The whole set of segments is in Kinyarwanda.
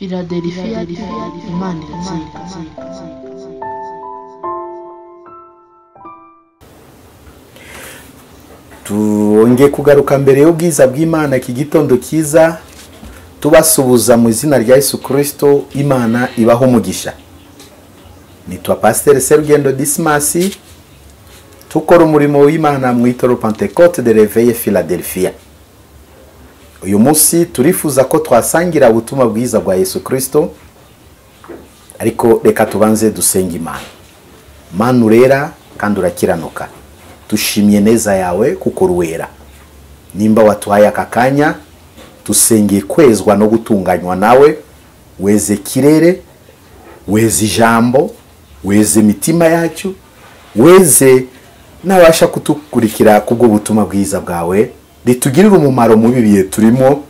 Philadelphia Imana iratsinda. Tuongeye kugaruka mbere y'ubwiza bw'Imana iki gitondo kiza tubasubuza mu izina rya Yesu Kristo. Imana ibaho umugisha. Nitwa Pasteur Serugendo Dismas, tukora umurimo w'Imana mu Itorero Pentecôte de Réveil Philadelphia. Uyu munsi turifuza ko twasangira ubutumwa bwiza bwa Yesu Kristo, ariko reka tubanze dusenga Imana. Mana urera kandi urakiranuka, tushimye neza yawe kuko ruwera. Nimba watuhaye akakanya tusengeye kwezwa no gutunganywa nawe, weze kirere, weze ijambo, weze mitima yacu, weze nabasha kutukurikira kubwo butumwa bwiza bwawe, ritugirira umumaro mu bibiye turimo,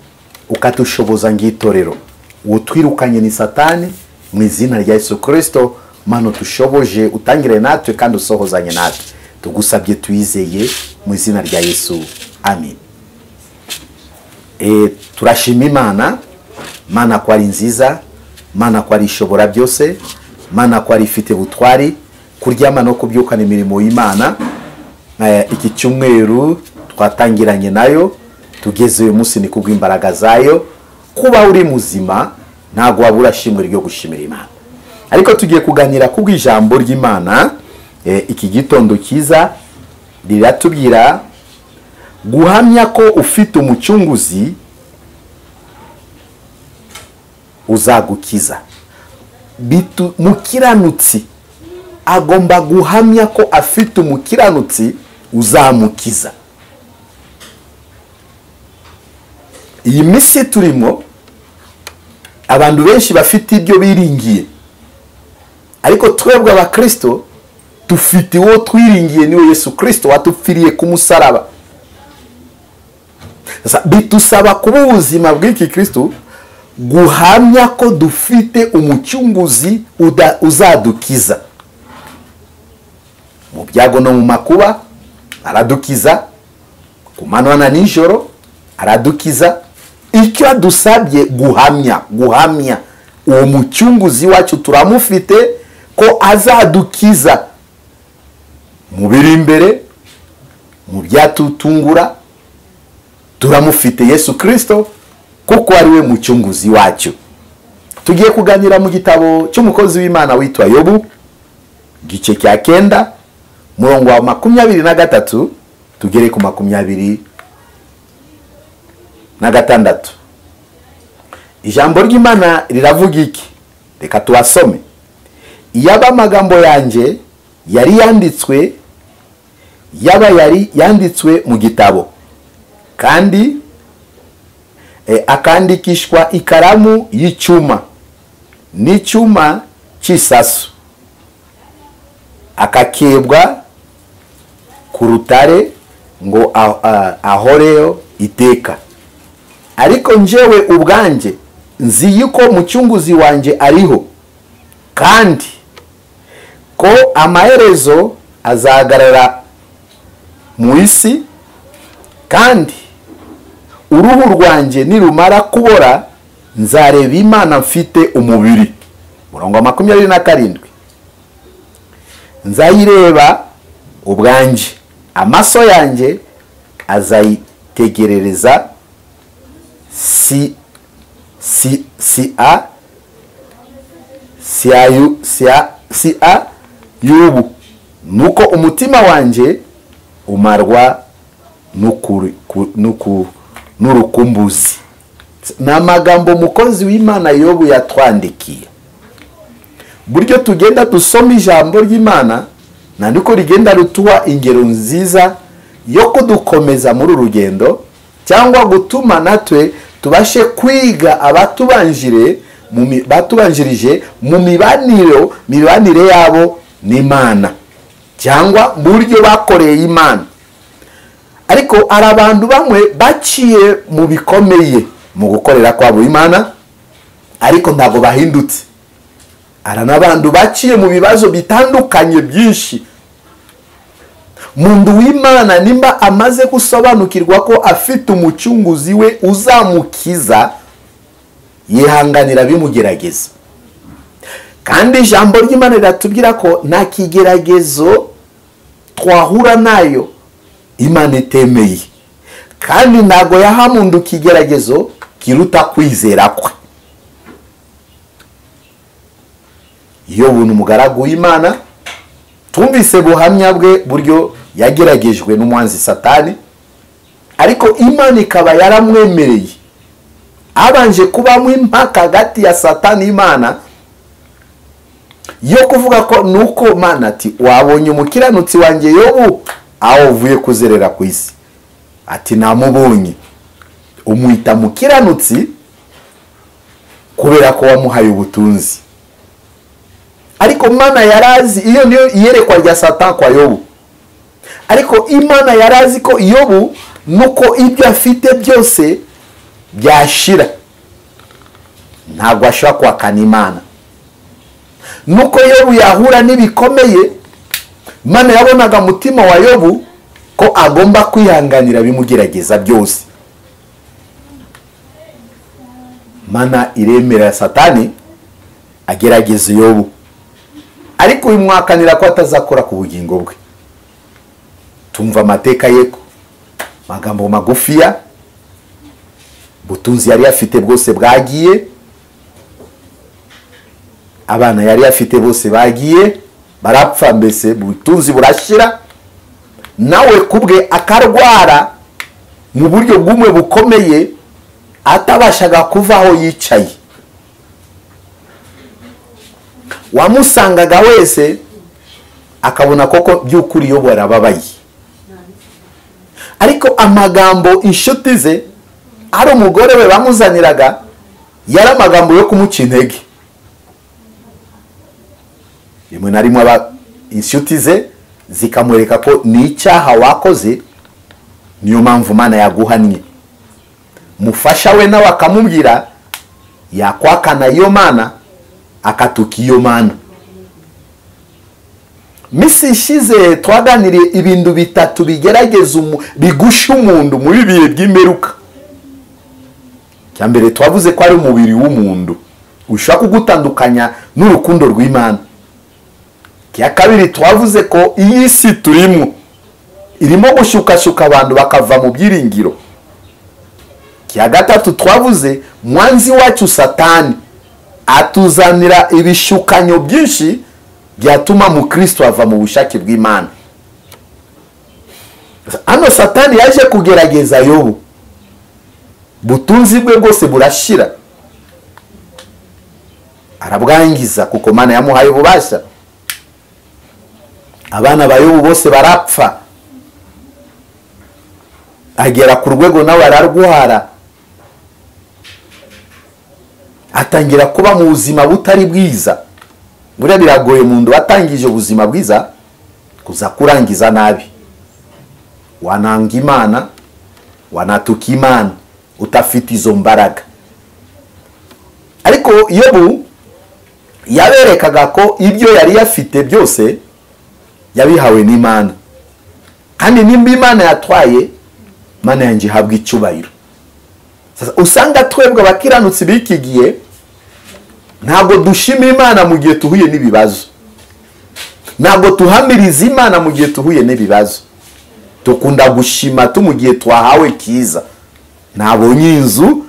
ukatushoboza ngitorero. Utwirukanye ni Satani mu izina rya Yesu Kristo. Mano tushoboje utangire natwe kandi usohozanye natwe, tugusabye tuyizeye mu izina rya Yesu, amen. Turashima Imana, Mana ko ari nziza, Mana ko ari ishobora byose, Mana ko ari ifite butwari, kuryama no kubyukana imirimo y'Imana. Iki cyumweru twatangiranye nayo, tugeze uyu munsi ni kubw'imbaraga zayo. Kuba uri muzima ntago wabura shimwe ryo gushimira Imana. Ariko tugiye kuganira kubw'ijambo ry'Imana. Iki gitondo kiza riratubwira guhamya ko ufite umucunguzi uzagukiza. Mukiranutsi agomba guhamya ko afite umukiranutsi uzamukiza. Iyi misi turimo abantu benshi bafite ibyo biringiye, ariko twebwe abakristo dufite uwo twiringiye, niwe Yesu Kristo watupfiriye ku musaraba. Bitusaba kuba ubuzima bw'iki Kristo guhamya ko dufite umucunguzi uzadukiza. Mu byago no mu makuba aradukiza, ku manywa na nijoro aradukiza. Icyo adusabye guhamya uwo mucunguzi wacu turamufite ko azadukiza mu biri imbere, mu byatutungura. Turamufite Yesu Kristo kuko ari we mucunguzi wacu. Tugiye kuganira mu gitabo cy'umukozi w'Imana witwa Yobu, gice cya 9 murongo wa 23 tugere ku 26. Ijambo ry'Imana riravuga iki? Reka tuwasome. Yaba amagambo yanjye yari yanditswe mu gitabo, kandi akandikishwa ikaramu y'icyuma n'icyuma cy'isasu, akakebwa ku rutare ngo ahoreyo iteka. Ariko njyewe ubwanjye nzi yuko umucunguzi wanjye ariho, kandi ko amaherezo azahagarara mu isi, kandi uruhu rwanjye nirumara kubora nzareba Imana mfite umubiri. Murongo wa 27. Nzayireba ubwanjye, amaso yanjye azayitegerereza y'ubu, nuko umutima wanjye umarwa n'urukumbuzi. N'amagambo umukozi w'Imana Yobu yatwandikiye. Buryo tugenda dusoma ijambo ry'Imana nandiko rigenda rutuha ingero nziza yo kudukomeza muri urugendo, cyangwa gutuma natwe tubashe kwiga batubanjirije mu mibanire yabo n'Imana, cyangwa buryo bakoreye Imana. Ariko ari abantu bamwe baciye mu bikomeye mu gukorera kwabo Imana, ariko ntabwo bahindutse. Ari n'abantu baciye mu bibazo bitandukanye byinshi. Mundu w'Imana nimba amaze gusobanukirwa ko afite umucunguzi we uzamukiza, yihanganira bimugerageza. Kandi ijambo ry'Imana riratubwira ko nta kigeragezo twahura nayo Imana itemeye, kandi ntago yahamundu kigeragezo kiruta kwizera kwe. Yobu n'umugaragu w'Imana, tumvise buhamya bwe buryo yageragejwe n'umwanzi Satani, ariko Imana ikaba yaramwemereye. Abanje kubamo impaka hagati ya Satani n'Imana yo kuvuga ko nuko Mana ati wabonye umukiranutsi wanjye Yobu aho uvuye kuzerera ku isi. Ati namubonye, umwita mukiranutsi kubera ko wamuhaye ubutunzi. Ariko Mana yarazi, iyo niyo iyerekwa rya Satani kwa Yobu. Ariko Imana yarazi ko Yobu nuko ibyo afite byose byashira, ntabwo ashobora kwakana Imana. Nuko Yobu yahura n'ibikomeye, Imana yabonaga mutima wa Yobu ko agomba kwihanganira bimugerageza byose. Imana iremera Satani agerageza Yobu, ariko imwakanira ko atazakora ku bugingo bwe. Tumva amateka ye ko magambo magufiya, butunzi yari afite bwose bwagiye, abana yari afite bose bagiye barapfa, mbese butunzi burashira, nawe kubwe akarwara mu buryo bw'umwe bukomeye atabashaga kuva aho yicaye. Wamusangaga wese akabona koko by'ukuri Yobu arababaye, ariko amagambo inshuti ze ari umugore we bamuzaniraga yari amagambo yo kumuca intege. Rimwe na rimwe inshuti ze zikamwereka ko ni icyaha wakoze, niyo mpamvu Imana yaguhannye. Mufasha we nawe akamubwira yakwakana iyo Mana, akatuka iyo Mana. Misi ishize twaganiriye ibintu bitatu bigerageza bigusha umuntu muri bihe by'imperuka. Cyambere twavuze ko ari umubiri w'umuntu ushaka kugutandukanya n'urukundo rw'Imana. Kya kabiri twavuze ko iyi si turimo irimo gushukashuka abantu bakava mu byiringiro. Kya gatatu twavuze mwanzi wacu Satani atuzanira ibishukanyo byinshi byatuma mu Kristo ava mu bushake bw'Imana. Ano Satani yaje kugerageza Yobu, butunzi bwe bwose burashira, arabwangiza kuko Imana yamuhaye ububasha. Abana ba Yobu bose barapfa, agera ku rwego nawe ararwara, atangira kuba mu buzima butari bwiza. Buriya biragoye umuntu watangije ubuzima bwiza kuza kurangiza nabi. Wananga Imana, wanatuka Imana, utafite izo mbaraga. Ariko Yobu yaberekaga ko ibyo yari yafite byose yabihawe n'Imana, kandi nimba Imana yatwaye, Imana yanjye ihabwa icyubahiro. Sasa usanga twebwe abakiranutsi bikigiye ntabwo dushima Imana mu gihe tuhuye n'ibibazo, ntabwo tuhamiriza Imana mu gihe tuhuye n'ibibazo. Tukunda gushima mu gihe twahawe kiza. Nabonye inzu,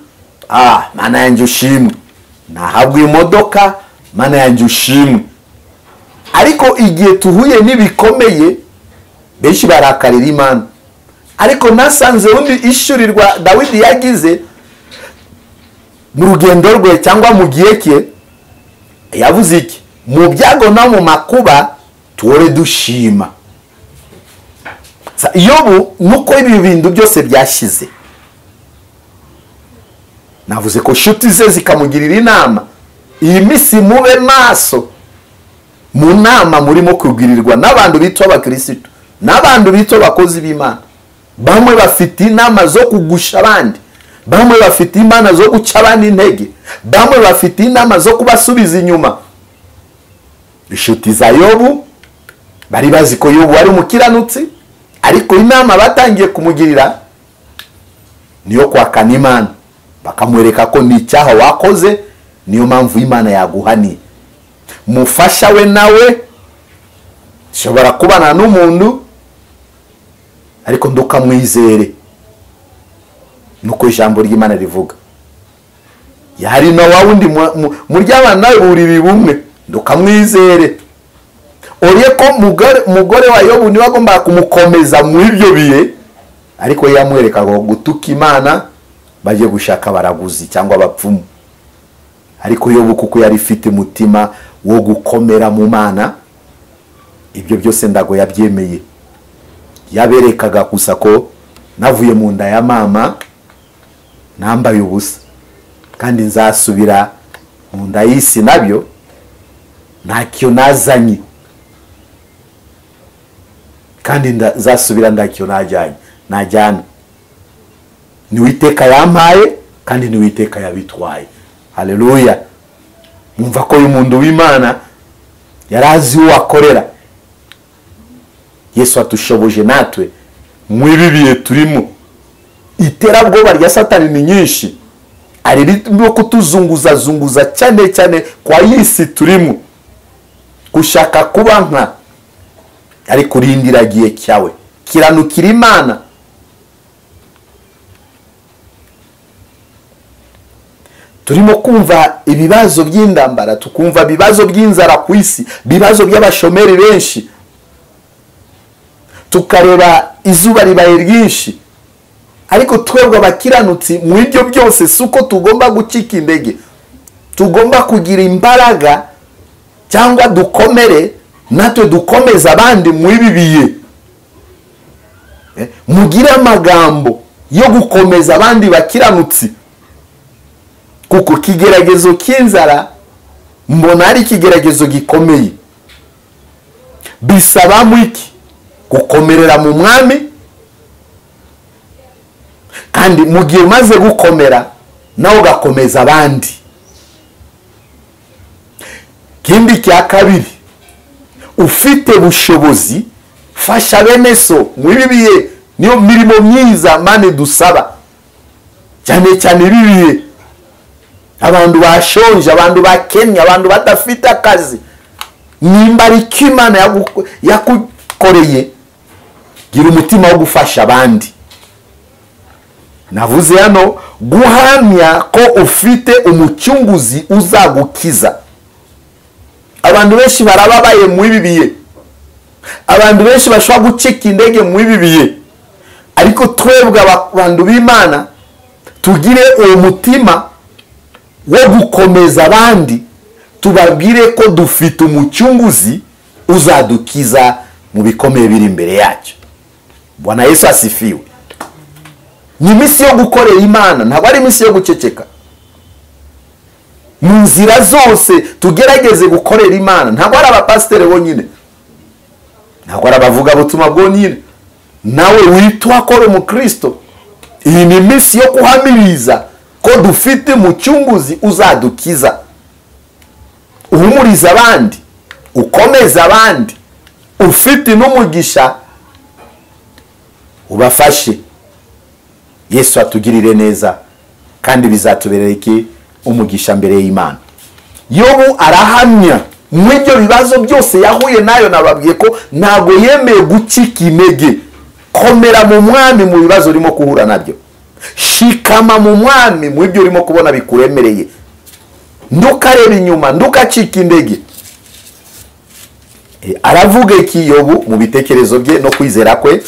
Mana yanjye ushimwe. Nahabwa imodoka, Mana yanjye ushimwe. Ariko igihe tuhuye n'ibikomeye benshi barakarira Imana. Ariko nasanze undi ishurirwa Dawidi yagize mu rugendo rwe cyangwa mu gihe cye, yavuze iki? Mu byago no mu makuba tuore dushima. Yobu nuko ibi bintu byose byashize, navuze ko shuti ze zikamugirira inama, iyi misi mube maso mu nama murimo kugirirwa n'abantu bitwa abakristo n'abantu bitwa abakozi b'Imana. Bamwe bafite inama zo kugusha abandi, bamwe bafite imana zo guca abandi intege, bamwe bafite inama zo kubasubiza inyuma. Inshuti za Yobu bari bazi ko Yobu ari umukiranutsi, ariko inama batangiye kumugirira niyo kwakana Imana. bakamwereka ko ni icyaha wakoze, niyo mpamvu Imana yaguhaniye. Mufasha we nawe shobora kubana n'umuntu ariko ndukamwizere, nuko ijambo ry'Imana rivuga. Yari no wawundi muryabana nawe buriri bumwe, ndukamwizere. Oriye ko mugore wa Yobu ni wagomba kumukomeza mu ibyo bihe, ariko yamwereka ngo gutuka Imana baje gushaka baraguzi cyangwa abapfumu. Ariko Yobu kuko yari ifite mutima wo gukomera mu Mana, ibyo byose ndago yabyemeye. Yaberekaga gusa ko navuye mu nda ya mama nambaye ubusa, kandi nzasubira mu nda y'isi nabyo ntacyo nazanye, kandi nzasubira ndacyo najyana. Ni Uwiteka yampaye kandi ni Uwiteka yabitwaye. Haleluya. Mwumva ko uyu muntu w'Imana yarazi uwo akorera. Yesu atushoboje natwe mu ibi bihe turimo. Iterabwoba rya Satani ni nyinshi, ari rimo kutuzunguza cyane kwa yisi turimo, gushaka kuba nka, ari kurindira gihe cyawe kiranukira Imana. Turimo kumva ibibazo by'indambara, tukumva ibibazo by'inzara ku isi, ibibazo by'abashomeri benshi, tukareba izuba ribaye ryinshi. Ariko twebwe abakiranutsi mu ibyo byose suko tugomba gucika indege, tugomba kugira imbaraga cyangwa dukomere, natwe dukomeza abandi mu ibi bihe. Mugire amagambo yo gukomeza abandi bakiranutsi, kuko kigeragezo cy'inzara mbona ari kigeragezo gikomeye. Bisaba mwiki gukomerera mu Mwami, kandi mu gihe umaze gukomera nawe ugakomeza abandi. Kindi cya kabiri, ufite bushobozi fasha bene so mu ibi bihe. Niyo mirimo myiza Mane dusaba cyane ibi bihe. Abantu bashonje, abantu bakenya, abantu badafite akazi, nimba ari Imana yakukoreye, gira umutima wo gufasha abandi. Navuze hano guhamya ko ufite umucunguzi uzagukiza. Abantu benshi barababaye mu ibi bihe, abantu benshi bashobora gucika indege mu ibi bihe, ariko twebwe abantu b'Imana tugire uwo mutima wo gukomeza abandi, tubabwire ko dufite umucunguzi uzadukiza mu bikomeye biri imbere yacu. Bwana Yesu asifiwe. Ni misi yo gukorera Imana, ntabwo ari misi yo guceceka. Mu nzira zose tugerageze gukorera Imana. Ntabwo ari abapasiteri bonyine, ntabwo ari abavuga butumwa bwonyine, nawe witwa kore mu Kristo. Iyi ni misi yo kuhamiriza ko dufite umucunguzi uzadukiza. Uhumuriza abandi, ukomeza abandi, ufite n'umugisha, ubafashe. Yesu atugirire neza, kandi bizatubereye iki umugisha mbere y'Imana. Yobu arahamya mu ibyo bibazo byose yahuye nayo. Nababwiye ko ntago yemeye gucika intege. Komera mu Mwami mu bibazo urimo kuhura nabyo, shikama mu Mwami mu ibyo urimo kubona bikuremereye, ndukareba inyuma, ndukacika indege. Aravuga iki Yobu mu bitekerezo bye no kwizera kwe?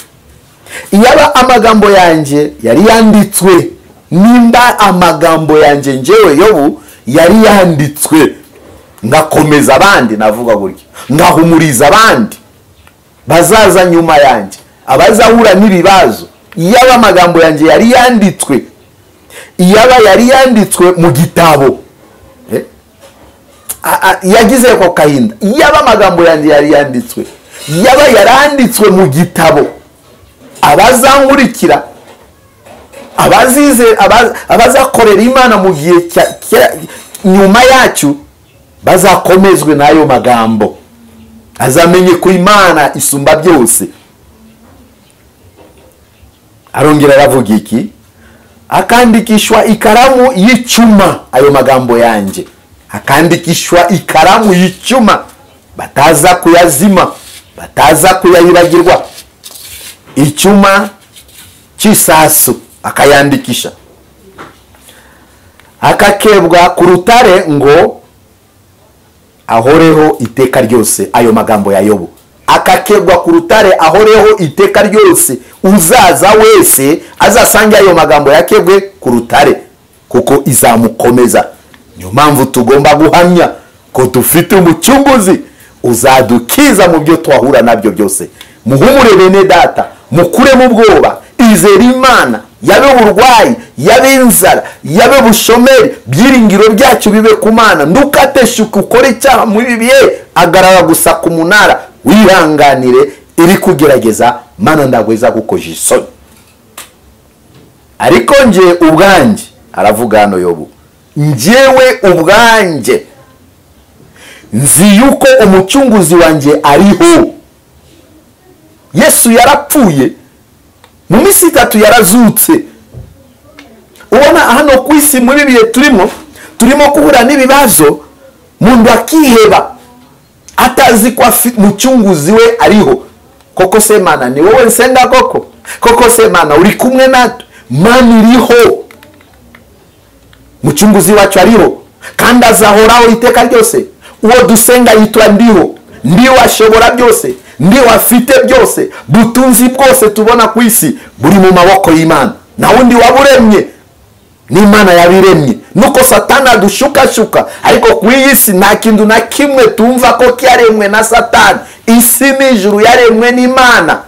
Iyaba amagambo yanjye yari yanditswe, nimba amagambo yanjye njyewe Yobu yari yanditswe, ngakomeza abandi, navuga gutyo, ngahumuriza abandi bazaza nyuma yanjye, abazahura n'ibibazo. Iyaba amagambo yanjye yari yanditswe, iyaba yari yanditswe mu gitabo, yagize ko kahinda. Iyaba amagambo yanjye yari yanditswe, iyaba yaranditswe mu gitabo, abazankurikira, abazakorera Imana mu gihe nyuma yacu bazakomezwe n'ayo magambo, azamenye ko Imana isumba byose. Arongera aravuga iki? akandikishwa ikaramu y'icyuma ayo magambo yanjye, akandikishwa ikaramu y'icyuma, bataza kuyazima, bataza kuyayibagirwa. Icyuma cy'isasu akayandikisha, akakebwa ku rutare ngo ahoreho iteka ryose. Ayo magambo ya Yobu, akakebwa ku rutare ahoreho iteka ryose, uzaza wese azasange ayo magambo yakebwe ku rutare, kuko izamukomeza. Niyo mpamvu tugomba guhamya ko dufite umucunguzi uzadukiza mu byo twahura nabyo byose. Muhumure bene data, mukure mu bwoba, izera Imana. Yabe uburwayi, yabe inzara, yabe bushomeri, byiringiro byacu bibe ku Mana. Ndukateshuka ukore icyaha muri biye, agarara gusa ku munara, wihanganire iri kugerageza. Mana ndagweza gukoje isoni. Ariko nje ubwanjye, aravuga hano Yobu, njyewe ubwanjye nzi yuko umucunguzi wanjye ariho. Yesu yarapfuye, mu minsi 3 yarazutse. Ubona hano ku isi muri biye turimo kuhura n'ibibazo, mundu akiheba atazi ko mucunguzi we ariho. Koko se Mana ni wowe nsenga koko? Koko se Mana uri kumwe natwe? Mana iriho, mucunguzi wacu ariho kandi azahoraho iteka ryose. Uwo dusenga yitwa Ndiho, ndiwe ashobora byose, ndiwe afite byose. Butunzi bwose tubona ku isi buri mu maboko y'Imana. Na wundi waburemye ni Imana yabiremye. Nuko Satani adushukashuka, ariko ku isi nta kintu na kimwe tumva ko cyaremwe na Satani. Isi n'ijuru yaremwe n'Imana.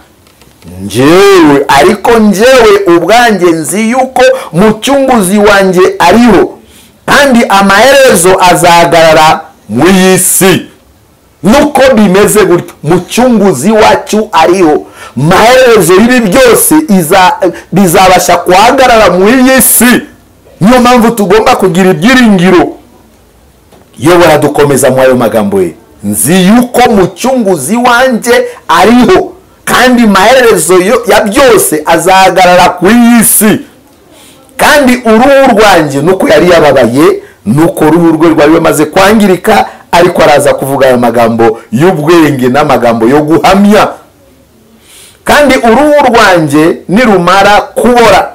Njyewe ariko njyewe ubwanjye nzi yuko mucunguzi wanjye ariho, kandi amaherezo azahagarara mu isi. Nuko bimeze gutyo, mucunguzi wacu ariho. Maherezo y'ibi byose bizabasha kuhagarara mu isi. Niyo mpamvu tugomba kugira ibyiringiro. Yo baradukomeza mu ayo magambo ye, nzi yuko mucunguzi wanjye ariho, kandi maherezo ya byose azahagarara ku isi. Kandi uruhu rwanjye nuko yari yababaye, nuko uruhu rwe rwari rumaze kwangirika, ariko araza kuvuga aya magambo y'ubwenge n'amagambo yo guhamya. Kandi uruhu rwanjye nirumara kubora,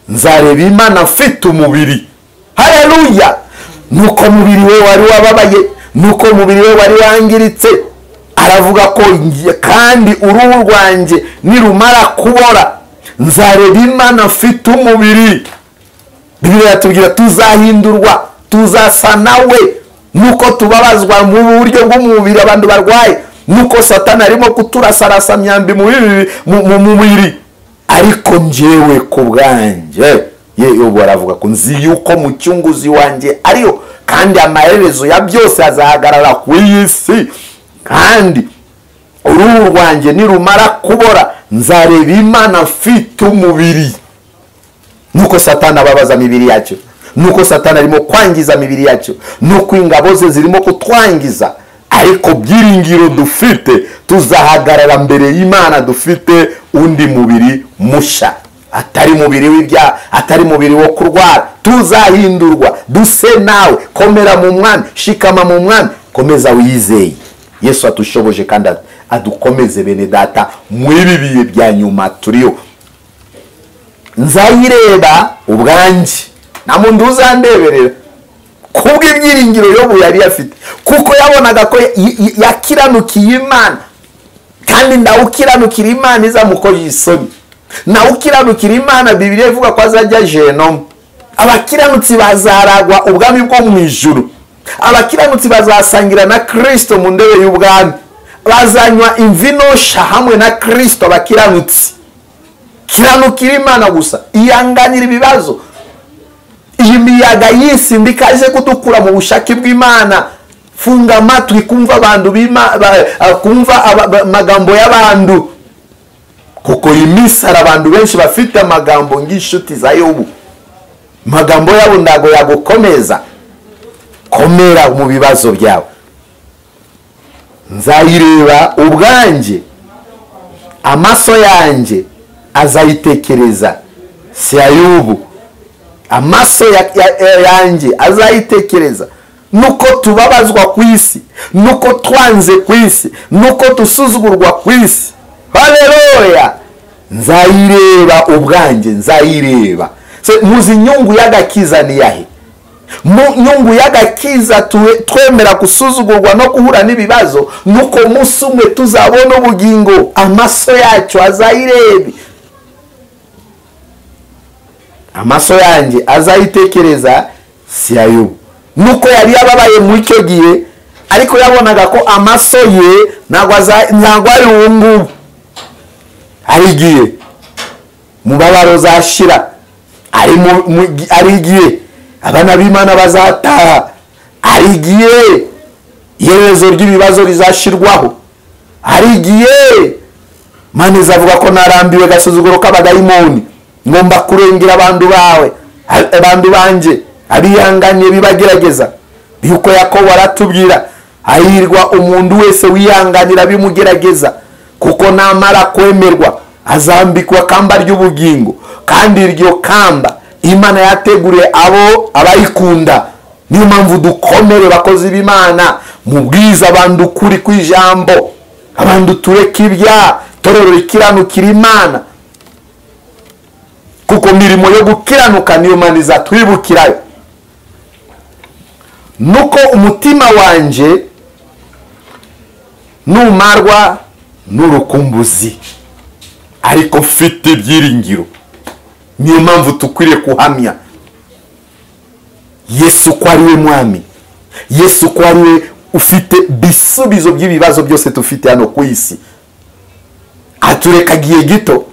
nzareba Imana mfite umubiri. Haleluya! Nuko mubiri we wari wababaye, nuko mubiri we wari wangiritse, aravuga ko kandi uruhu rwanjye nirumara kubora, nzareba Imana mfite umubiri. Bibiliya yatubwira tuzahindurwa, tuzasa nawe. Nuko tubabazwa mu buryo bw'umubiri abantu barwaye, nuko Satani arimo kuturasarasa myambi mu mubiri. Ariko njyewe ku bwanjye, Yobu aravuga ko nzi yuko mucunguzi wanjye ariho, kandi amaherezo ya byose azahagarara ku isi. Kandi uruhu rwanjye nirumara kubora, nzareba Imana mfite umubiri. Nuko Satani ababaza imibiri yacu, nuko Satani arimo kwangiza imibiri yacu, nuko ingabo ze zirimo kutwangiza. Ariko byiringiro dufite, tuzahagarara mbere y'Imana dufite undi mubiri musha, atari mubiri w'ibyaha, atari mubiri wo kurwara. Tuzahindurwa duse nawe. Komera mu Mwami, shikama mu Mwami, komeza wizeye. Yesu atushoboje kandi adukomeze bene data mu ibi bihe bya nyuma turiyo. Nzayireba ubwanjye, nta muntu uzandeberera, kubw'ibyiringiro Yobu yari afite, kuko yabonaga ko yakiranukiye Imana. Kandi ndawukiranukira Imana izamukoje isoni. Nawukiranukira Imana, Bibiliya ivuga ko azajya Gehinomu. Abakiranutsi bazaragwa ubwami bwo mu ijuru. Abakiranutsi bazasangira na Kristo mu ndebe y'ubwami. Bazanywa imvinosha hamwe na Kristo abakiranutsi. Kiranukira Imana gusa, iyanganira ibibazo. Iyi miyaga y'isi ndikaje kudukura mu bushake bw'Imana. Funga amatwi kumva abantu kumva amagambo y'abantu, kuko iminsi hari abantu benshi bafite amagambo ng'inshuti za Yobu. Magambo yabo ndago yagukomeza. Komera mu bibazo byawe. Nzayireba ubwanjye, amaso yanjye azayitekereza. Si Yobu, amaso yanjye azayitekereza, nuko tubabazwa ku isi, nuko twanze ku isi, nuko dusuzugurwa ku isi. Haleluya! Nzayireba ubwanjye, nzayireba. Muzi inyungu y'agakiza ni yahe? Nyungu y'agakiza twemera gusuzugurwa no guhura n'ibibazo, nuko umunsi umwe tuzabona ubugingo, amaso yacu azayirebe. Amaso yanjye azayitekereza si Ayubu. Nuko yari yababaye mu icyo gihe, ariko yabonaga ko amaso ye ntabwo ari ubu ngubu. Ari igihe mubabaro zashira, ari igihe abana b'Imana bazataha, ari igihe iherezo ry'ibibazo rizashirwaho, ari igihe Imana izavuga ko narambiwe gasuzuguro k'abadayimoni, ngomba kurengera abantu banje abihanganye bibagerageza. Yuko Yakobo aratubwira, hahirwa umuntu wese wihanganira bimugerageza, kuko namara kwemerwa azambikwa kamba ry'ubugingo, kandi iryo kamba Imana yateguriye abo abayikunda. Niyo mpamvu dukomere bakozi b'Imana, mubwiza abantu ukuri kw'ijambo, abantu tureka ibya torero rikiranukira Imana, kuko mirimo yo gukiranuka niyo Imana izatwibukirayo. Nuko umutima wanje numarwa n'urukumbuzi, ariko mfite ibyiringiro. Niyo mpamvu tukwiriye kuhamya Yesu ko ari we mwami, Yesu ko ari we ufite bisubizo by'ibibazo byose tufite hano ku isi. Atureka igihe gito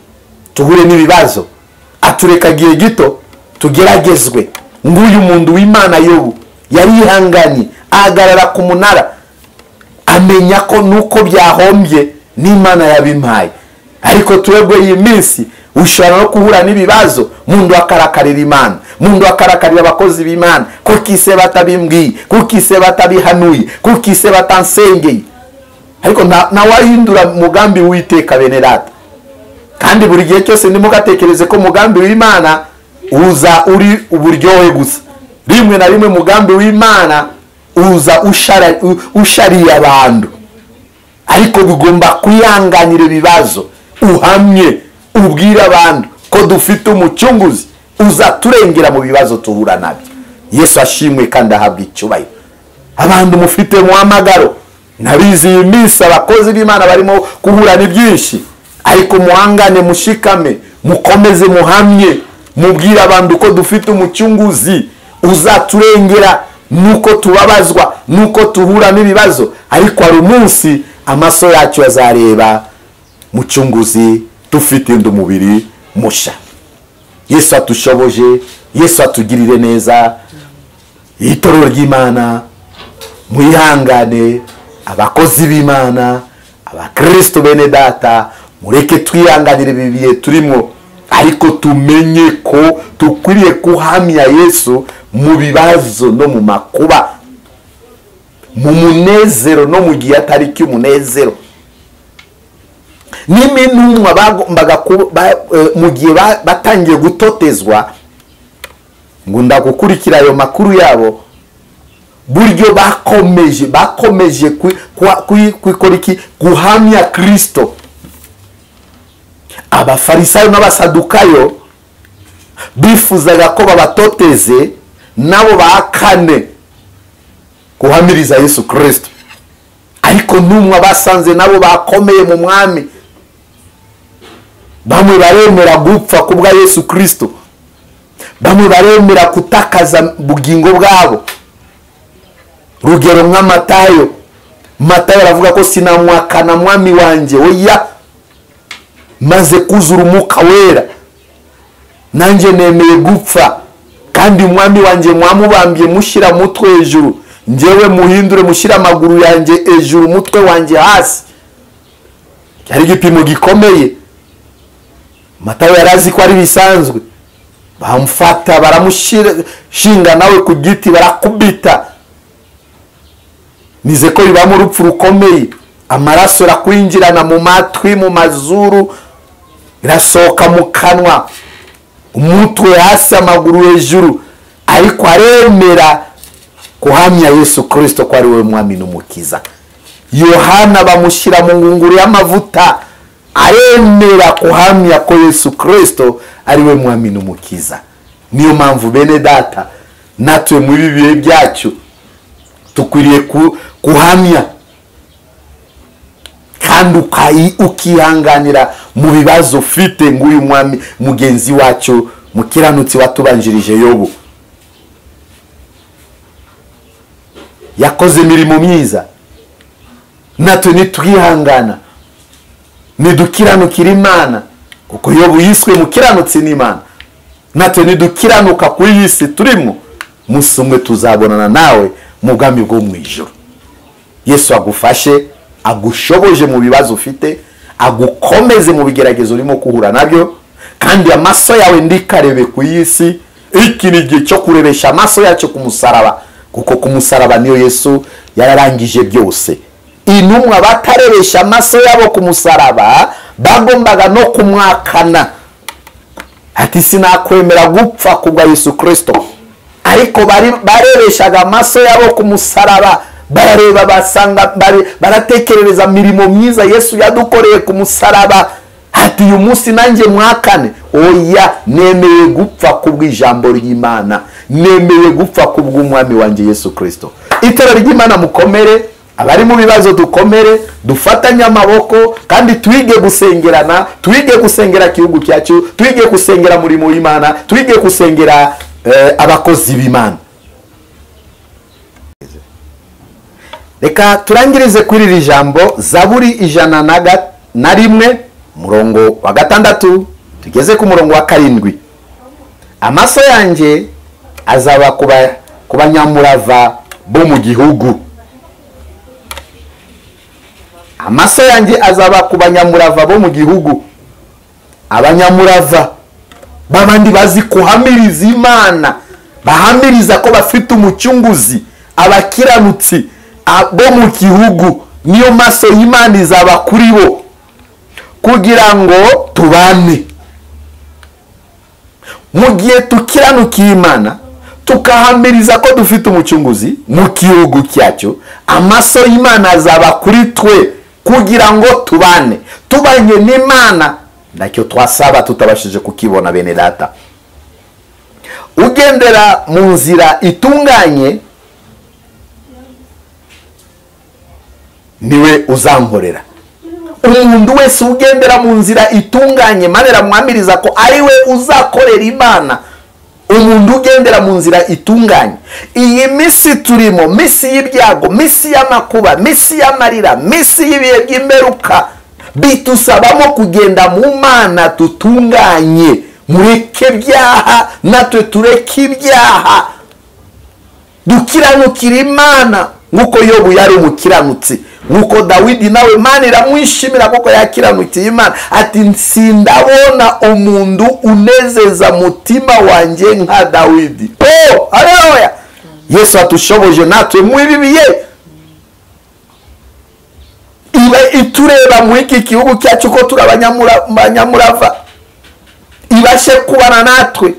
tuhure n'ibibazo, atureka igihe gito tugeragezwe. Nguyu muntu w'Imana Yobu yarihanganye, ahagarara ku munara, amenya ko nuko byahombye n'Imana yabimpaye. Ariko twebwe iyi minsi ushobora no kuhura n'ibibazo, mundu akarakarira Imana, mundu akarakarira abakozi b'Imana, kukise batabimbwiye, kukise batabihanuye, kukise batansengeye. Ariko nawahindura mugambi w'Uwiteka bene data. Kandi buri gihe cyose ntimugatekereze ko mugambi w'Imana uza uri uburyohe gusa. Rimwe na rimwe mugambi w'Imana uza ushariye abantu, ariko bigomba kwihanganira ibibazo, uhamye ubwira abantu ko dufite umucunguzi uzaturengera mu bibazo tuhura nabyo. Yesu ashimwe kandi ahabwa icyubahiro. Abantu mufite muhamagaro, nabizi iyi minsi abakozi b'Imana barimo guhura n'ibyinshi, ariko muhangane, mushikame, mukomeze, muhamye, mubwira abantu ko dufite umucunguzi uzaturengera, nuko tubabazwa, nuko tuhura n'ibibazo, ariko hari umunsi amaso yacu azareba mucunguzi dufite umubiri musha. Yesu atushoboje, Yesu atugirire neza. Itorero ry'Imana mwihangane, abakozi b'Imana, abakristo bene data, mureke twihanganire bibiye turimo, ariko tumenye ko tukwiriye kuhamya Yesu mu bibazo no mu makuba, mu munezero no mu gihe atari cy'umunezero. N'intumwa bagombaga mu gihe batangiye gutotezwa, ngo ndagukurikira ayo makuru yabo, buryo bakomeje kwikora iki? Guhamya Kristo. Abafarisayo n'abasadukayo bifuzaga ko babatoteze nabo bakane guhamiriza Yesu Kristo, ariko ntumwa basanze nabo bakomeye mu mwami. Bamwe baremera gupfa kubwa Yesu Kristo, bamwe baremera kutakaza bugingo bwabo. Rugero nka Matayo aravuga ko sinamwakana mwami wanje, oya, maze kuzura umwuka wera, nanjye nemeye gupfa, kandi umwami wanje mwamubambye mushyira mutwe hejuru, njyewe muhindure mushyira amaguru yanjye hejuru, umutwe wanjye hasi. Cyari igipimo gikomeye. Matayo yarazi ko ari bisanzwe. Bamufata baramushinga nawe ku giti, barakubita. Nize ko bibamo urupfu rukomeye. Amaraso rakwinjirana mu matwi, mu mazuru, irasohoka mu kanwa. umutwe hasi amaguru hejuru, ariko aremera kuhamya Yesu Kristo ko ari we mwami n'umukiza. Yohana bamushyira mu ngunguru y'amavuta, aremera kuhamya ko Yesu Kristo ari we mwami n'umukiza. Niyo mpamvu bene data, natwe muri bihe byacu tukwiriye kuhamya kandi ukihanganira mu bibazo ufite, nguyu mwami mugenzi wacu mukiranutsi watubanjirije Yobu yakoze imirimo myiza. Natwe nitwihangana nidukiranukira Imana, kuko Yobu yiswe mukiranutsi n'Imana. Natwe nidukiranuka kuri iyi si turimo, umunsi umwe tuzabonana nawe mu bwami bwo mu ijuru. Yesu agufashe, agushoboje mu bibazo ufite, agukomeze mu bigeragezo urimo kuhura nabyo, kandi amaso yawe ndikarebe ku iyi si. Iki ni igihe cyo kurebesha amaso yacu ku musaraba, kuko ku musaraba niyo Yesu yararangije byose. Intumwa batarebesha amaso yabo ku musaraba bagombaga no kumwakana, ati sinakwemera gupfa kubwa Yesu Kristo. Ariko barebeshaga amaso yabo ku musaraba, barareba basanga baratekerereza mirimo myiza Yesu yadukoreye ku musaraba, ati uyu munsi nanjye mwakane. Oya, nemeye gupfa kubw'ijambo ry'Imana, nemeye gupfa kubw'umwami wanjye Yesu Kristo. Itara ry'Imana mukomere, abari mu bibazo dukomere, dufatanye amaboko kandi twige gusengerana, twige gusengera igihugu cyacu, twige gusengera murimo w'Imana, twige gusengera abakozi b'Imana. Reka turangirize kuri iri jambo, Zaburi 101 murongo wa 6 tugeze ku murongo wa 7. Amaso yanjye azaba ku banyamurava bo mu gihugu. Amaso yanjye azaba ku banyamurava bo mu gihugu. Abanyamurava babandi bazi kuhamiriza Imana, bahamiriza ko bafite umucunguzi, abakiranutsi bo mu gihugu. Niyo maso y'Imana izaba kuri bo kugira ngo tubane. Mu gihe tukiranukiye Imana, tukahamiriza ko dufite umucunguzi mu gihugu cyacu, amaso y'Imana azaba kuri twe kugira ngo tubane. Tubanye n'Imana ndacyo twasaba tutabashije kukibona bene data. Ugendera mu nzira itunganye niwe uzankorera. Umuntu wese ugendera mu nzira itunganye, manera mwamiriza ko ari we uzakorera Imana. Umuntu ugendera mu nzira itunganye. Iyi misi turimo, misi y'ibyago, misi y'amakuba, misi y'amarira, misi y'ibihe by'imperuka, bitusabamo kugenda mu Mana tutunganye. Mureke ibyaha, natwe tureke ibyaha, dukiranukira Imana nkuko Yobu yari umukiranutsi, nkuko Dawidi nawe Imana iramwishimira kuko yakiranukiye Imana. Ati sindabona umuntu unezeza mutima wanjye nka Dawidi. Oh, haleluya! Yesu atushoboje natwe muri biye itureba mu iki gihugu cyacu ko turabanyamurava, ibashe kubana natwe,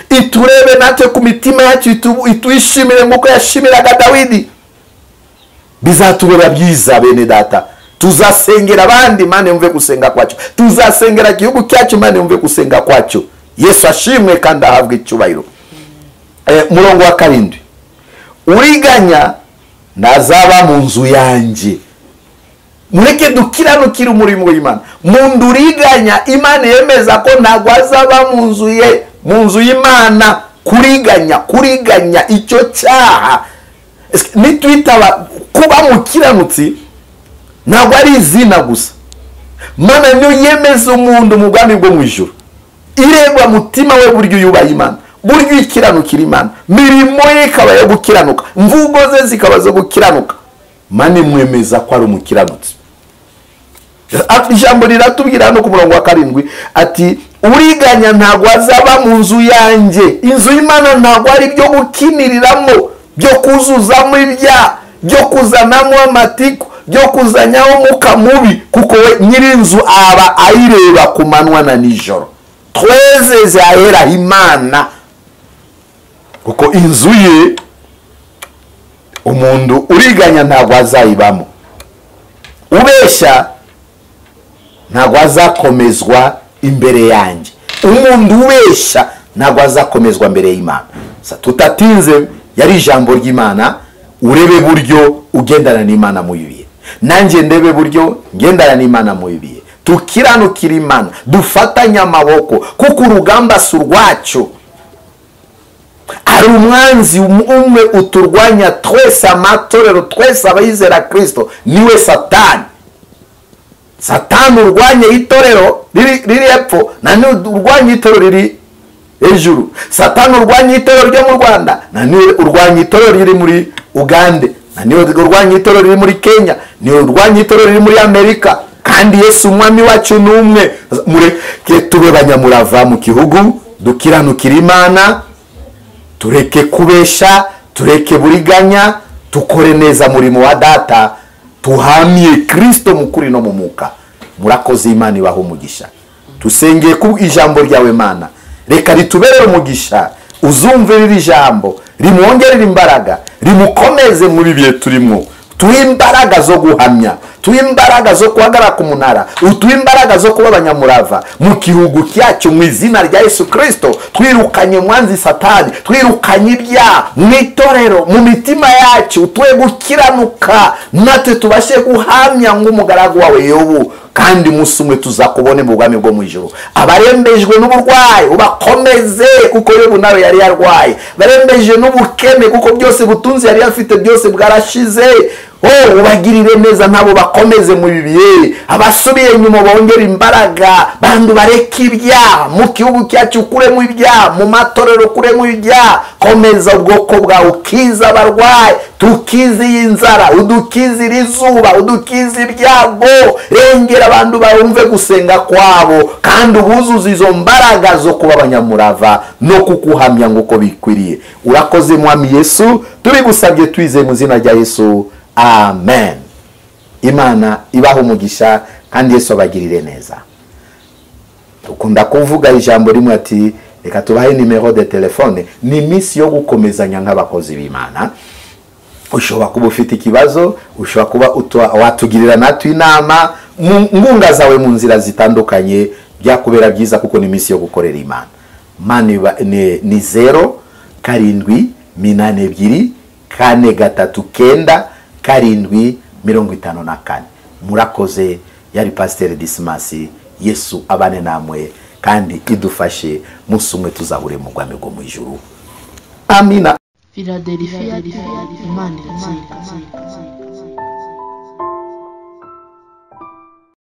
iturebe natwe ku mitima yacu, itwishimire nkuko yashimiraga Dawidi. Bizatubera byiza bene data. Tuzasengera abandi, Imana yumve gusenga kwacu. Tuzasengera igihugu cyacu, Imana yumve gusenga kwacu. Yesu ashimwe kandi ahabwe icyubahiro. Murongo wa 7. Uriganya nazaba mu nzu yanjye. Mureke dukiranukira umurimo w'Imana. Mundu uriganya, Imana yemeza ko ntabwo azaba mu nzu ye, mu nzu y'Imana. Kuriganya icyo cyaha. Nitwitaba kuba mukiranutsi ntabwo ari izina gusa. Mana niyo yemeza umuntu mu bwami bwo mu ijuru. Ireba mutima we buryo yubaha Imana, buryo ikiranukira Imana, mirimo ye ikaba yo gukiranuka, mvugo ze zikaba zo gukiranuka. Mana imwemeza ko ari umukiranutsi. Ijambo riratubwira hano ku murongo wa 7 ati uriganya ntabwo azaba mu nzu yanjye. Inzu y'Imana ntabwo ari byo gukiniriramo, byo kuzuzamo ibyaha, byo kuzanamo amatiku, byo kuzanyaho umwuka mubi, kuko we nyirinzu aba ayireba ku manywa na nijoro. twezeze ahera Imana, kuko inzu ye umuntu uriganya ntabwo azayibamo, ubeshya ntabwo azakomezwa imbere yanjye, umuntu ubeshya ntabwo azakomezwa imbere y'Imana. Tutatinze, yari ijambo ry'Imana, urebe buryo ugendana n'Imana mu bihe, nanjye ndebe buryo ngendana n'Imana mu bihe, tukiranukira Imana, dufatanya amaboko, kuko urugamba si urwacu. Hari umwanzi umwe uturwanya twese, amatorero twese abayizera Kristo, niwe Satani. Satani urwanya itorero riri hepfo, nani urwanya itorero riri hejuru. Satani urwanya itorero ryo mu Rwanda, nani urwanya itorero riri muri Uganda, nani urwanya itorero riri muri Kenya, ni urwanya itorero riri muri Amerika. Kandi Yesu umwami wacu numwe. Mureke tube banyamurava mu gihugu, dukiranukira Imana, tureke kubesha, tureke buriganya, tukore neza murimo wa data, tuhamye Kristo mukuri no mu mwuka. Murakoze, Imana ibaha umugisha. Tusengeye ku ijambo ryawe Mana, reka ritubere umugisha, uzumve riri jambo, rimwongerera imbaraga, rimukomeze muri bihe turimo. Tuhe imbaraga zo guhamya, tuhe imbaraga zo guhagarara ku munara, tuhe imbaraga zo kuba abanyamurava mu gihugu cyacu, mu izina rya Yesu Kristo. Twirukanye mwanzi Satani, twirukanye ibyaha mu itorero, mu mitima yacu, tuhe gukiranuka, natwe tubashe guhamya nk'umugaragu wawe Yobu, kandi umunsi umwe tuzakubone mu bwami bwo mu ijuru. Abarembejwe n'uburwayi ubakomeze, kuko Yobu nawe yari yarwaye. Barembejwe n'ubukene, kuko byose butunzi yari afite byose bwarashize, ubagirire neza, nabo bakomeze mu bibiye. Abasubiye nyuma bongera imbaraga, bandu bareke ibyaha mu gihugu cyacu, kuremo ibyaha mu matorero, kuremo ibyaha. Komeza ubwoko bwawe, ukiza abarwayi, tukize inzara, udukize izuba, udukize ibyago. Rengera abantu bumve gusenga kwabo, kandi ubuzuze izo mbaraga zo kuba abanyamurava no kukuhamya nguko bikwiriye. Urakoze mwami Yesu, tubigusabye twize mu izina rya Yesu, amen. Imana ibaho umugisha, kandi Yesu abagirire neza. Tukunda kuvuga ijambo rimwe ati, reka tubahe nimero de telefone. Ni iminsi yo gukomezanya nk'abakozi b'Imana. Ushobora kuba ufite ikibazo, ushobora kuba watugirira natwe inama, ngunga zawe mu nzira zitandukanye, byakubera byiza, kuko ni iminsi yo gukorera Imana. Mani ni 0-82-439-754. Murakoze. Yari Pasteur Dismas. Yesu abane namwe, kandi idufashe, munsi umwe tuzahure mu bwami bwo mu ijuru. Amina. Philadelphia, Imana irazirika.